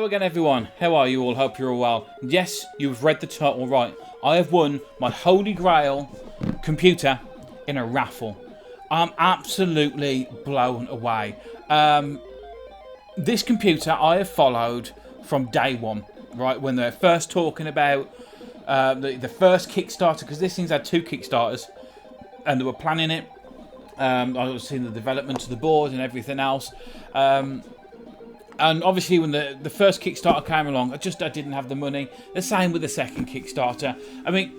Hello again everyone, how are you all? Hope you're all well. Yes, you've read the title right. I have won my Holy Grail computer in a raffle. I'm absolutely blown away. This computer I have followed from day one, right? When they're first talking about the first Kickstarter, because this thing's had 2 Kickstarters and they were planning it. I was seeing the development of the board and everything else. And obviously when the first Kickstarter came along, I didn't have the money. The same with the second Kickstarter. I mean,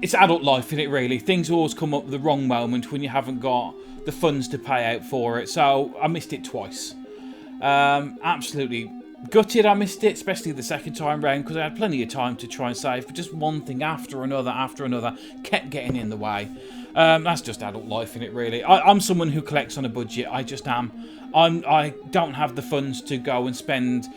it's adult life, isn't it, really? Things always come up at the wrong moment when you haven't got the funds to pay out for it. So I missed it twice. Absolutely gutted I missed it, especially the second time round, because I had plenty of time to try and save, but just one thing after another kept getting in the way. That's just adult life, isn't it, really? I'm someone who collects on a budget. I just am. I don't have the funds to go and spend.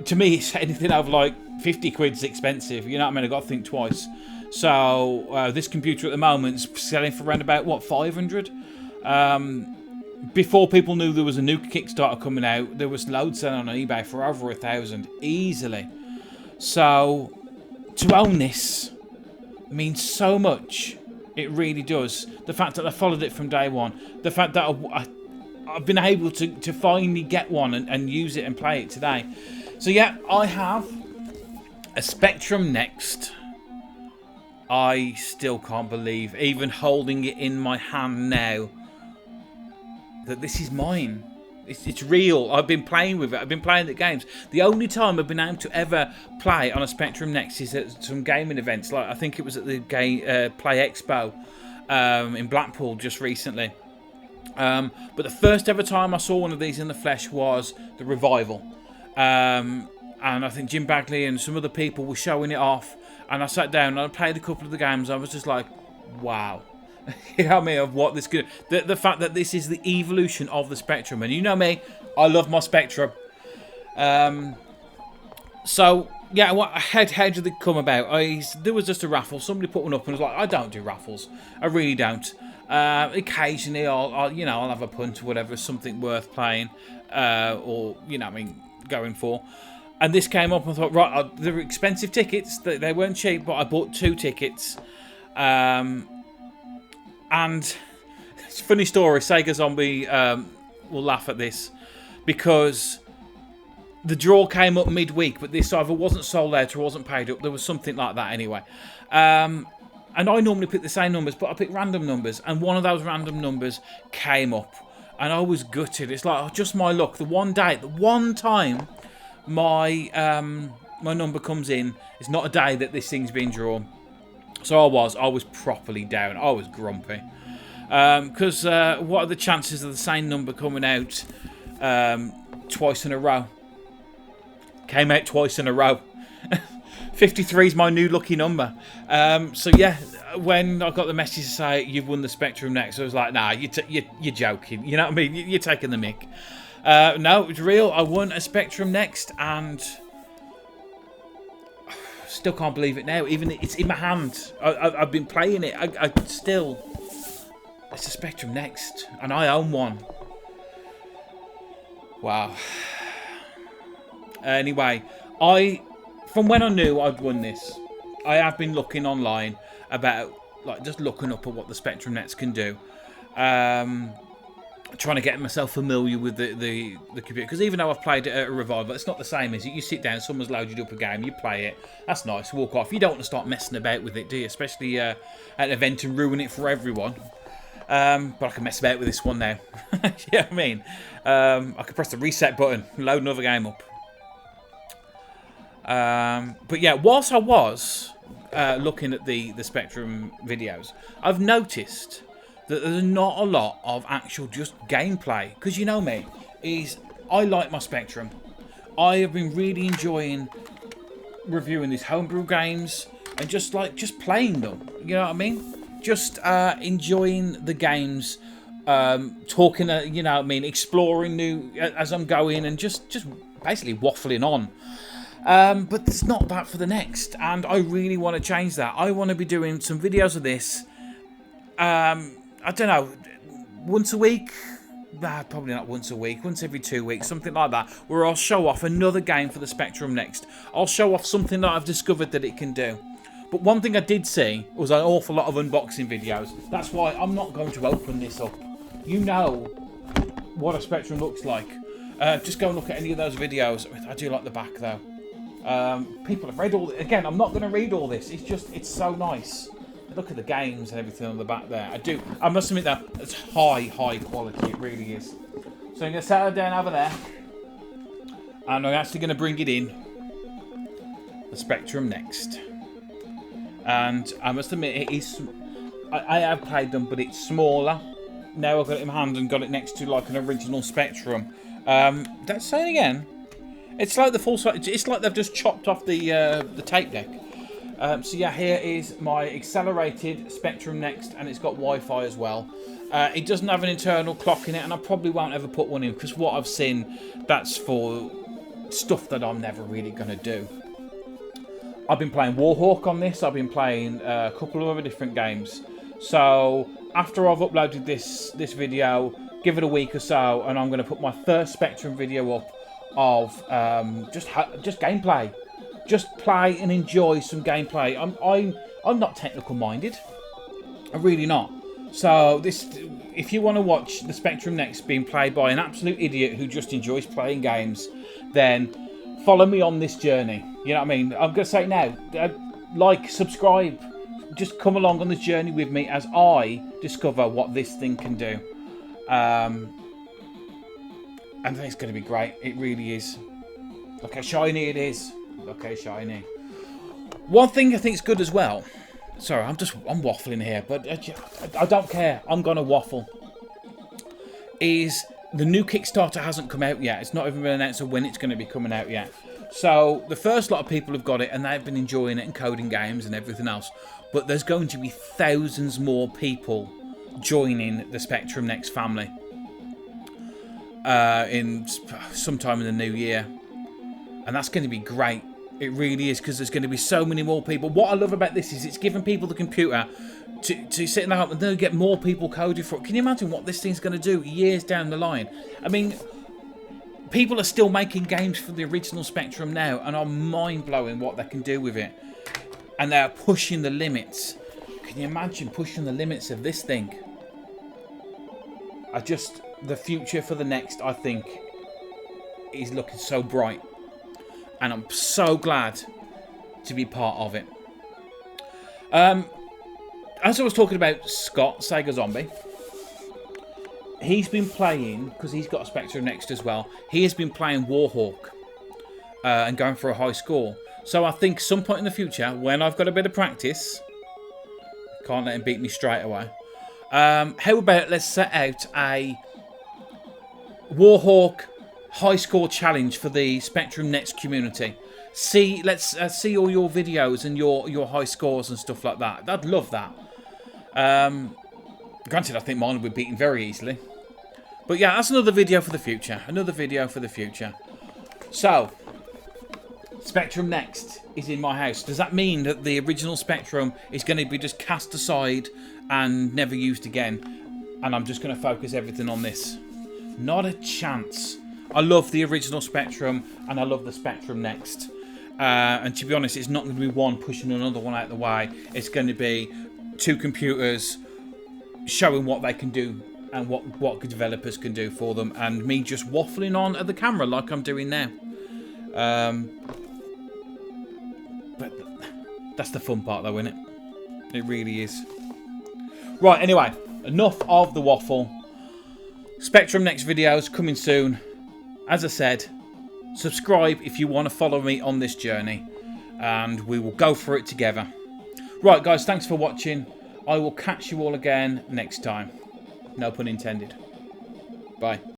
To me, it's anything over like 50 quid's expensive. You know what I mean? I've got to think twice. So this computer at the moment is selling for around about, what, 500? Before people knew there was a new Kickstarter coming out, there was loads selling on eBay for over 1,000 easily. So to own this means so much. It really does. The fact that I followed it from day one, the fact that I've been able to finally get one and use it and play it today. So yeah, I have a SpetrumNext. I still can't believe, even holding it in my hand now, that this is mine. It's real. I've been playing with it. I've been playing the games. The only time I've been able to ever play on a SpetrumNext is at some gaming events. Like I think it was at the Play Expo in Blackpool just recently. But the first ever time I saw one of these in the flesh was the Revival. And I think Jim Bagley and some other people were showing it off. And I sat down and I played a couple of the games. I was just like, wow. You know what I mean? Of what this could. The fact that this is the evolution of the Spectrum. And you know me, I love my Spectrum. So, yeah, how did it come about? There was just a raffle. Somebody put one up and was like, I don't do raffles. I really don't. Occasionally, I'll have a punt or whatever, something worth playing, or going for. And this came up and I thought, right, they were expensive tickets. They weren't cheap, but I bought 2 tickets. And it's a funny story. Sega Zombie will laugh at this because the draw came up midweek, but this either wasn't sold out or wasn't paid up. There was something like that anyway. And I normally pick the same numbers, but I pick random numbers. And one of those random numbers came up. And I was gutted. It's like, just my luck. The one time my number comes in, it's not a day that this thing's been drawn. So I was properly down. I was grumpy. Because what are the chances of the same number coming out twice in a row? Came out twice in a row. 53 is my new lucky number. So yeah, when I got the message to say you've won the SpetrumNext, I was like, nah, you're joking. You know what I mean? You're taking the mick. No, it's real. I won a SpetrumNext and still can't believe it now. Even it's in my hand. I've been playing it. It's a SpetrumNext and I own one. Wow. Anyway, from when I knew I'd won this, I have been looking online about, like, just looking up at what the SpetrumNext can do. Trying to get myself familiar with the computer, because even though I've played it at a Revival, it's not the same, is it? You sit down, someone's loaded up a game, you play it, that's nice, walk off. You don't want to start messing about with it, do you? Especially at an event and ruin it for everyone. But I can mess about with this one now. You know what I mean? I can press the reset button and load another game up. But yeah, whilst I was looking at the Spectrum videos, I've noticed that there's not a lot of actual just gameplay. Because you know me, I like my Spectrum. I have been really enjoying reviewing these homebrew games and just playing them. You know what I mean? Just enjoying the games, talking, you know what I mean, exploring new as I'm going and just basically waffling on. But there's not that for the next, and I really want to change that. I want to be doing some videos of this, I don't know, once a week, probably not once a week, once every 2 weeks, something like that, where I'll show off another game for the Spectrum Next. I'll show off something that I've discovered that it can do. But one thing I did see was an awful lot of unboxing videos. That's why I'm not going to open this up. You know what a Spectrum looks like. Just go and look at any of those videos. I do like the back though. People have read all. Again, I'm not going to read all this. It's so nice. Look at the games and everything on the back there. I must admit that it's high quality. It really is. So I'm going to set it down over there, and I'm actually going to bring it in. The Spectrum Next, and I must admit it is. I have played them, but it's smaller. Now I've got it in my hand and got it next to like an original Spectrum. That's saying again. It's like the full size. It's like they've just chopped off the tape deck. So yeah, here is my accelerated Spectrum Next, and it's got Wi-Fi as well. It doesn't have an internal clock in it, and I probably won't ever put one in because what I've seen, that's for stuff that I'm never really going to do. I've been playing Warhawk on this. I've been playing a couple of other different games. So after I've uploaded this video, give it a week or so, and I'm going to put my first Spectrum video up of just gameplay. Just play and enjoy some gameplay. I'm not technical minded. I'm really not. So if you want to watch the Spectrum Next being played by an absolute idiot who just enjoys playing games, then follow me on this journey. You know what I mean? I'm going to say it now. Like, subscribe. Just come along on this journey with me as I discover what this thing can do. And I think it's going to be great. It really is. Look how shiny it is. Okay, shiny. One thing I think is good as well. Sorry, I'm waffling here, but I don't care. I'm gonna waffle. Is the new Kickstarter hasn't come out yet. It's not even been announced when it's going to be coming out yet. So the first lot of people have got it, and they've been enjoying it and coding games and everything else. But there's going to be thousands more people joining the Spectrum Next family in sometime in the new year, and that's going to be great. It really is, because there's going to be so many more people. What I love about this is it's giving people the computer to sit in the home and then get more people coding for it. Can you imagine what this thing's going to do years down the line? I mean, people are still making games for the original Spectrum now, and are mind-blowing what they can do with it. And they're pushing the limits. Can you imagine pushing the limits of this thing? The future for the Next, I think, is looking so bright. And I'm so glad to be part of it. As I was talking about Scott, Sega Zombie, he's been playing, because he's got a Spectrum Next as well, he has been playing Warhawk and going for a high score. So I think some point in the future, when I've got a bit of practice, can't let him beat me straight away, how about let's set out a Warhawk high score challenge for the Spectrum Next community. Let's see all your videos and your high scores and stuff like that. I'd love that. Granted, I think mine would be beaten very easily. But yeah, that's another video for the future. Another video for the future. So, Spectrum Next is in my house. Does that mean that the original Spectrum is going to be just cast aside and never used again, and I'm just going to focus everything on this? Not a chance. I love the original Spectrum, and I love the Spectrum Next. And to be honest, it's not going to be one pushing another one out of the way. It's going to be two computers showing what they can do and what developers can do for them, and me just waffling on at the camera like I'm doing now. But that's the fun part though, isn't it? It really is. Right, anyway, enough of the waffle. Spectrum Next videos coming soon. As I said, subscribe if you want to follow me on this journey, and we will go for it together. Right, guys, thanks for watching. I will catch you all again next time. No pun intended. Bye.